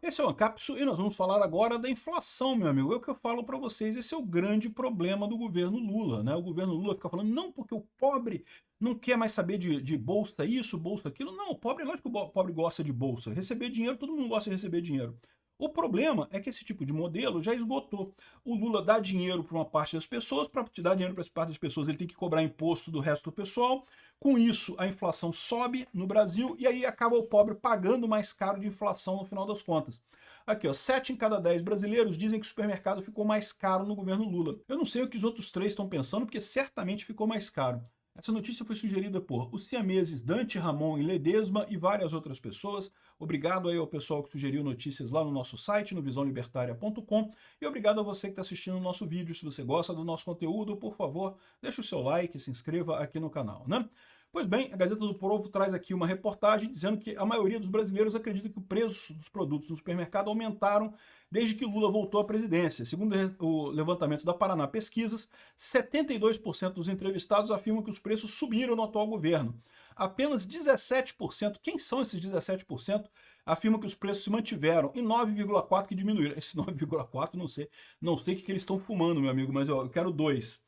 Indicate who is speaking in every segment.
Speaker 1: Esse é o Ancapsu e nós vamos falar agora da inflação, meu amigo. É o que eu falo para vocês, esse é o grande problema do governo Lula, né? O governo Lula fica falando, não, porque o pobre não quer mais saber de bolsa isso, bolsa aquilo. Não, o pobre, lógico que o pobre gosta de bolsa. Receber dinheiro, todo mundo gosta de receber dinheiro. O problema é que esse tipo de modelo já esgotou. O Lula dá dinheiro para uma parte das pessoas, para te dar dinheiro para essa parte das pessoas ele tem que cobrar imposto do resto do pessoal. Com isso, a inflação sobe no Brasil e aí acaba o pobre pagando mais caro de inflação no final das contas. Aqui, ó, 7 em cada 10 brasileiros dizem que o supermercado ficou mais caro no governo Lula. Eu não sei o que os outros 3 estão pensando, porque certamente ficou mais caro. Essa notícia foi sugerida por os siameses Dante, Ramon e Ledesma e várias outras pessoas. Obrigado aí ao pessoal que sugeriu notícias lá no nosso site, no visãolibertaria.com. E obrigado a você que está assistindo o nosso vídeo. Se você gosta do nosso conteúdo, por favor, deixe o seu like e se inscreva aqui no canal, né? Pois bem, a Gazeta do Povo traz aqui uma reportagem dizendo que a maioria dos brasileiros acredita que o preço dos produtos no supermercado aumentaram desde que Lula voltou à presidência. Segundo o levantamento da Paraná Pesquisas, 72% dos entrevistados afirmam que os preços subiram no atual governo. Apenas 17%, quem são esses 17%, afirmam que os preços se mantiveram e 9,4% que diminuíram. Esse 9,4% não sei o que eles estão fumando, meu amigo, mas eu quero 2%.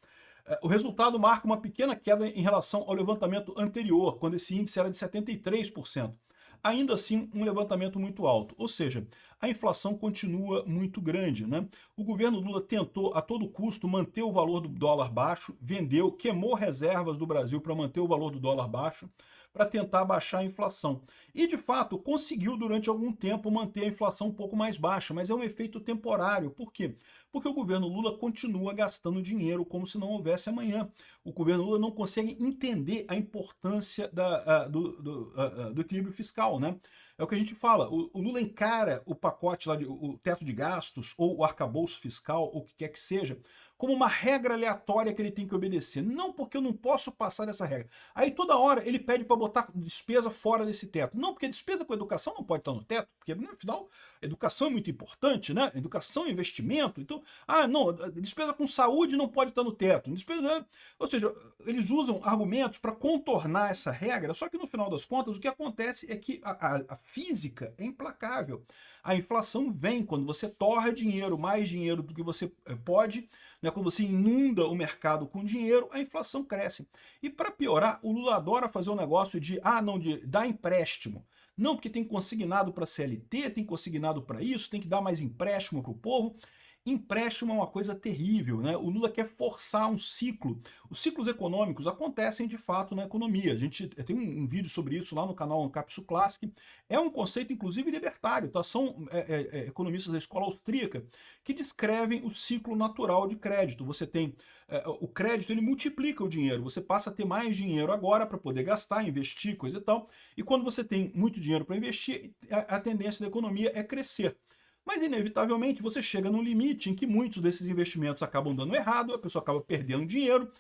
Speaker 1: O resultado marca uma pequena queda em relação ao levantamento anterior, quando esse índice era de 73%. Ainda assim, um levantamento muito alto, ou seja, a inflação continua muito grande, né? O governo Lula tentou a todo custo manter o valor do dólar baixo, vendeu, queimou reservas do Brasil para manter o valor do dólar baixo, para tentar baixar a inflação. E, de fato, conseguiu durante algum tempo manter a inflação um pouco mais baixa, mas é um efeito temporário. Por quê? Porque o governo Lula continua gastando dinheiro como se não houvesse amanhã. O governo Lula não consegue entender a importância do equilíbrio fiscal, né? É o que a gente fala, o Lula encara o pacote lá, o teto de gastos, ou o arcabouço fiscal, ou o que quer que seja, como uma regra aleatória que ele tem que obedecer. Não porque eu não posso passar dessa regra. Aí toda hora ele pede para botar despesa fora desse teto. Não, porque despesa com educação não pode estar no teto, porque, né, afinal, educação é muito importante, né? Educação é investimento. Então, não, despesa com saúde não pode estar no teto. Despesa, né? Ou seja, eles usam argumentos para contornar essa regra, só que no final das contas o que acontece é que a física é implacável. A inflação vem quando você torra dinheiro, mais dinheiro do que você pode, né, quando você inunda o mercado com dinheiro, a inflação cresce. E para piorar, o Lula adora fazer um negócio de dar empréstimo. Não, porque tem consignado para a CLT, tem consignado para isso, tem que dar mais empréstimo para o povo. Empréstimo é uma coisa terrível, né? O Lula quer forçar um ciclo. Os ciclos econômicos acontecem de fato na economia. A gente tem um vídeo sobre isso lá no canal Ancapsu Classic. É um conceito, inclusive, libertário, tá? São economistas da escola austríaca que descrevem o ciclo natural de crédito. Você tem o crédito, ele multiplica o dinheiro. Você passa a ter mais dinheiro agora para poder gastar, investir, coisa e tal. E quando você tem muito dinheiro para investir, a tendência da economia é crescer. Mas, inevitavelmente, você chega num limite em que muitos desses investimentos acabam dando errado, a pessoa acaba perdendo dinheiro,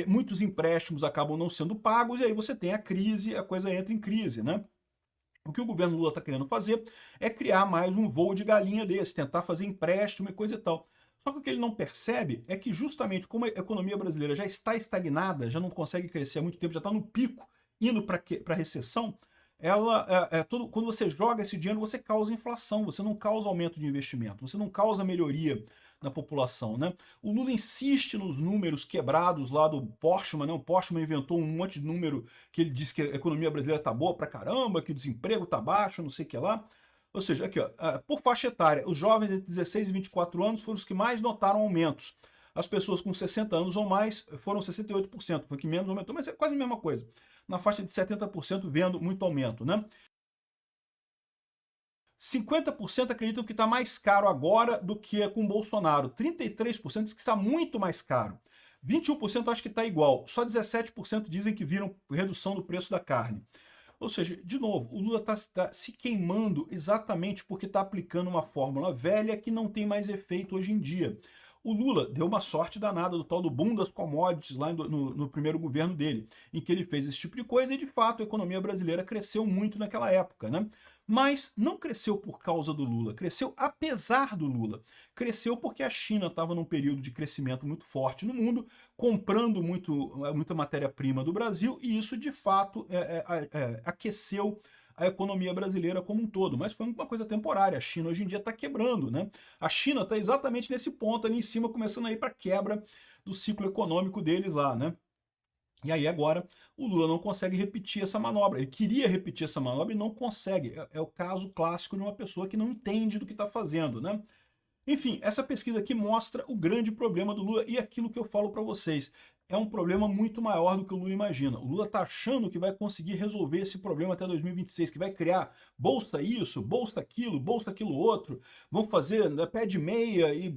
Speaker 1: muitos empréstimos acabam não sendo pagos, e aí você tem a crise, a coisa entra em crise, né? O que o governo Lula está querendo fazer é criar mais um voo de galinha desse, tentar fazer empréstimo e coisa e tal. Só que o que ele não percebe é que justamente como a economia brasileira já está estagnada, já não consegue crescer há muito tempo, já está no pico, indo para a recessão, quando você joga esse dinheiro, você causa inflação, você não causa aumento de investimento, você não causa melhoria na população, né? O Lula insiste nos números quebrados lá do Portman, né? O Portman inventou um monte de número que ele disse que a economia brasileira tá boa pra caramba, que o desemprego tá baixo, não sei o que lá. Ou seja, aqui, ó, por faixa etária, os jovens entre 16 e 24 anos foram os que mais notaram aumentos. As pessoas com 60 anos ou mais foram 68%, foi que menos aumentou, mas é quase a mesma coisa. Na faixa de 70% vendo muito aumento, né? 50% acreditam que está mais caro agora do que com Bolsonaro. 33% diz que está muito mais caro. 21% acha que está igual. Só 17% dizem que viram redução do preço da carne. Ou seja, de novo, o Lula está se queimando exatamente porque está aplicando uma fórmula velha que não tem mais efeito hoje em dia. O Lula deu uma sorte danada do tal do boom das commodities lá no primeiro governo dele, em que ele fez esse tipo de coisa e, de fato, a economia brasileira cresceu muito naquela época, né? Mas não cresceu por causa do Lula, cresceu apesar do Lula. Cresceu porque a China estava num período de crescimento muito forte no mundo, comprando muita matéria-prima do Brasil, e isso, de fato, aqueceu a economia brasileira como um todo, mas foi uma coisa temporária. A China hoje em dia está quebrando, né? A China está exatamente nesse ponto ali em cima, começando a ir para a quebra do ciclo econômico deles lá, né? E aí agora o Lula não consegue repetir essa manobra. Ele queria repetir essa manobra e não consegue. É o caso clássico de uma pessoa que não entende do que está fazendo, né? Enfim, essa pesquisa aqui mostra o grande problema do Lula e aquilo que eu falo para vocês. É um problema muito maior do que o Lula imagina. O Lula está achando que vai conseguir resolver esse problema até 2026, que vai criar bolsa isso, bolsa aquilo outro, vão fazer pé de meia e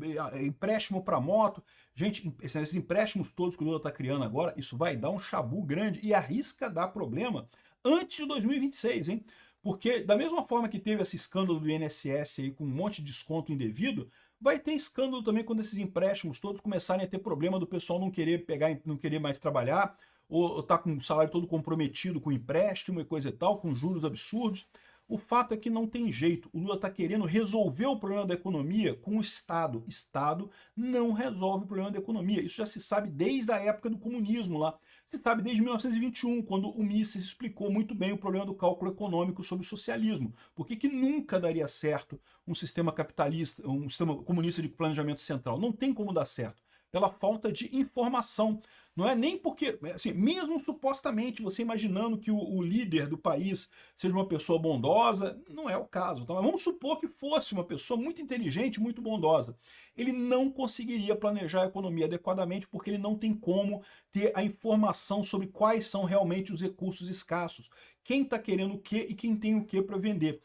Speaker 1: empréstimo para moto. Gente, esses empréstimos todos que o Lula está criando agora, isso vai dar um chabu grande e arrisca dar problema antes de 2026, hein? Porque da mesma forma que teve esse escândalo do INSS aí com um monte de desconto indevido, vai ter escândalo também quando esses empréstimos todos começarem a ter problema do pessoal não querer pegar, não querer mais trabalhar, ou tá com o salário todo comprometido com empréstimo e coisa e tal, com juros absurdos. O fato é que não tem jeito. O Lula está querendo resolver o problema da economia com o Estado. Estado não resolve o problema da economia. Isso já se sabe desde a época do comunismo lá. Se sabe desde 1921, quando o Mises explicou muito bem o problema do cálculo econômico sobre o socialismo. Por que nunca daria certo um sistema capitalista, um sistema comunista de planejamento central? Não tem como dar certo. Pela falta de informação. Não é nem porque, assim, mesmo supostamente você imaginando que o líder do país seja uma pessoa bondosa, não é o caso. Então, vamos supor que fosse uma pessoa muito inteligente, muito bondosa. Ele não conseguiria planejar a economia adequadamente porque ele não tem como ter a informação sobre quais são realmente os recursos escassos. Quem está querendo o quê e quem tem o quê para vender.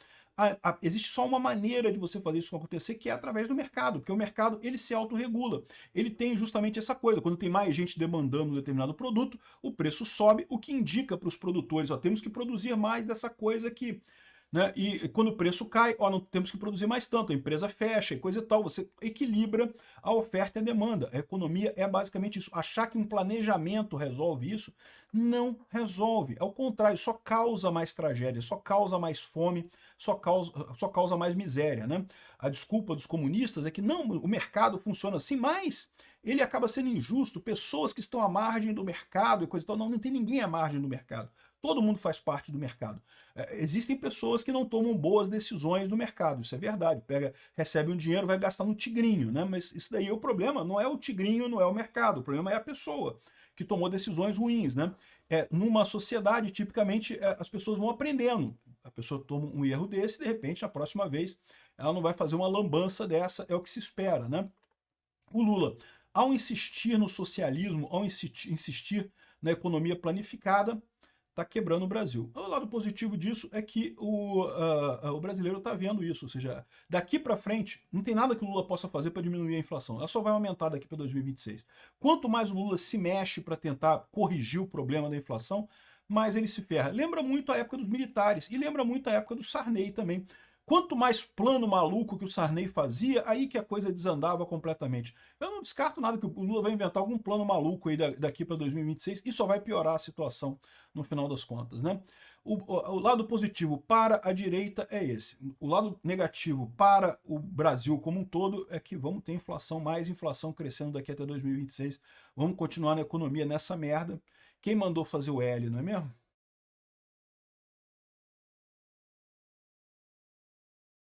Speaker 1: Existe só uma maneira de você fazer isso acontecer, que é através do mercado, porque o mercado ele se autorregula. Ele tem justamente essa coisa, quando tem mais gente demandando um determinado produto, o preço sobe, o que indica para os produtores, ó, temos que produzir mais dessa coisa aqui. Né? E quando o preço cai, ó, não temos que produzir mais tanto, a empresa fecha e coisa e tal, você equilibra a oferta e a demanda. A economia é basicamente isso. Achar que um planejamento resolve isso, não resolve. Ao contrário, só causa mais tragédia, só causa mais fome, só causa mais miséria. Né? A desculpa dos comunistas é que não, o mercado funciona assim, mas ele acaba sendo injusto. Pessoas que estão à margem do mercado e coisa e tal, não tem ninguém à margem do mercado. Todo mundo faz parte do mercado. Existem pessoas que não tomam boas decisões no mercado, isso é verdade. Recebe um dinheiro, vai gastar no tigrinho, né? Mas isso daí é o problema, não é o tigrinho, não é o mercado, o problema é a pessoa que tomou decisões ruins, né? Numa sociedade, tipicamente, as pessoas vão aprendendo. A pessoa toma um erro desse, de repente, na próxima vez, ela não vai fazer uma lambança dessa, é o que se espera, né? O Lula, ao insistir no socialismo, ao insistir na economia planificada, está quebrando o Brasil. O lado positivo disso é que o brasileiro está vendo isso, ou seja, daqui para frente não tem nada que o Lula possa fazer para diminuir a inflação, ela só vai aumentar daqui para 2026. Quanto mais o Lula se mexe para tentar corrigir o problema da inflação, mais ele se ferra. Lembra muito a época dos militares e lembra muito a época do Sarney também. Quanto mais plano maluco que o Sarney fazia, aí que a coisa desandava completamente. Eu não descarto nada que o Lula vai inventar algum plano maluco aí daqui para 2026 e só vai piorar a situação no final das contas, né? O lado positivo para a direita é esse. O lado negativo para o Brasil como um todo é que vamos ter inflação, mais inflação crescendo daqui até 2026. Vamos continuar na economia nessa merda. Quem mandou fazer o L, não é mesmo?